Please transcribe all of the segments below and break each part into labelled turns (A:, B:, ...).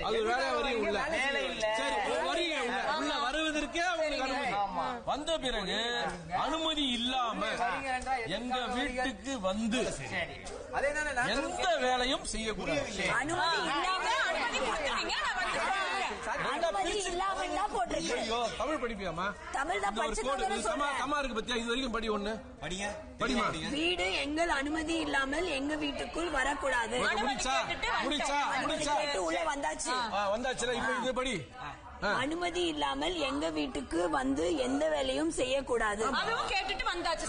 A: அது வேலை வரி உள்ள உள்ள வருவதற்கே அவங்களுக்கு அனுமதி வந்த பிறகு அனுமதி இல்லாம எங்க வீட்டுக்கு வந்து எந்த வேலையும் செய்யக்கூடாது. தமிழ் படிப்பியாமா? கமா இருக்கு பத்தியா? இது வரைக்கும் படி ஒண்ணு படிமா.
B: வீடு எங்கள் அனுமதி இல்லாமல் எங்க வீட்டுக்குள் வரக்கூடாது. உள்ள வந்தாச்சு
A: வந்தாச்சுல. இப்ப இது படி.
B: அனுமதி இல்லாமல் எங்க வீட்டுக்கு வந்து எந்த வேலையும் செய்யக்கூடாது.
C: கேட்டுட்டு வந்தாச்சு.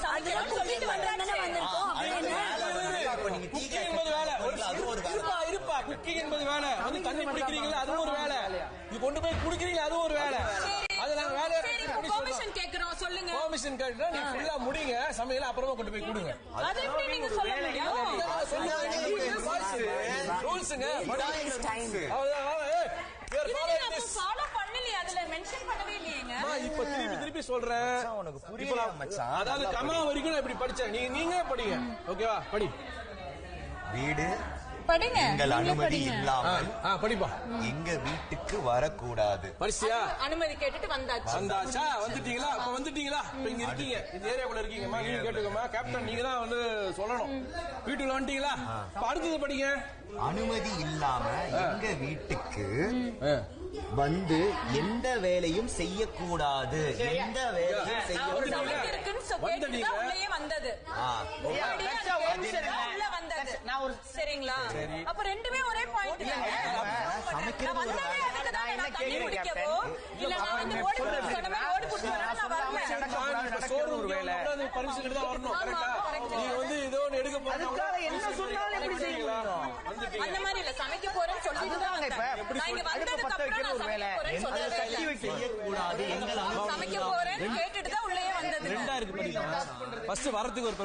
A: குக்கிங் என்பது வேலை. இருப்பா குக்கிங் என்பது வேலை. வந்து தண்ணி பிடிக்கிறீங்களா அது ஒரு வேலை. இது கொண்டு போய் குடிக்கிறீங்களா அது ஒரு வேலை. அது நாங்க வேலை
C: பெர்மிஷன் கேக்குறோம். சொல்லுங்க.
A: பெர்மிஷன் கேட்டா நீங்க ஃபுல்லா முடிங்க சமையல அப்புறமா கொண்டு போய் கொடுங்க.
C: அது எப்படி நீங்க சொல்ல முடியும்?
A: ரூல்ஸ்ங்க.
C: ஃபாலோ பண்ணலையே. அதுல மென்ஷன் பண்ணவே இல்லையேங்க.
A: இப்ப திருப்பி சொல்றேன். அதாவது கமா வரைக்கும் நான் இப்படி படிச்சேன். நீங்க படிங்க. ஓகேவா? படி.
D: வீடு
C: படிங்க.
D: எங்கள் அனுமதி இல்லாமல்
A: படிப்பா
D: எங்க வீட்டுக்கு வரக்கூடாது.
A: படிச்சியா?
C: அனுமதி கேட்டுட்டு வந்தாச்சு.
A: வந்தாச்சா? வந்துட்டீங்களா? அப்ப வந்துட்டீங்களா? இப்ப இங்க இருக்கீங்க, இந்த ஏரியாக்குள்ள இருக்கீங்கம்மா. நீங்க கேட்டுக்கோமா. கேப்டன் நீங்க தான் வந்து சொல்லணும். வீட்டுக்குள்ள வந்துட்டீங்களா? அடுத்தது படிங்க.
D: அனுமதி இல்லாம எங்க வீட்டுக்கு வந்து எந்த வேலையும் செய்யக்கூடாது. எந்த வேலையும் செய்யக்கூடாது.
C: சரிங்களா? அப்ப ரெண்டுமே ஒரே பாயிண்ட். அந்த மாதிரி இல்ல. சமைக்க போறேன்னு சொல்லிட்டு சமைக்க போறேன்னு கேட்டுட்டு தான் உள்ளே வந்தது.
A: ரெண்டா இருக்கு. ஃபர்ஸ்ட் வரதுக்கு ஒரு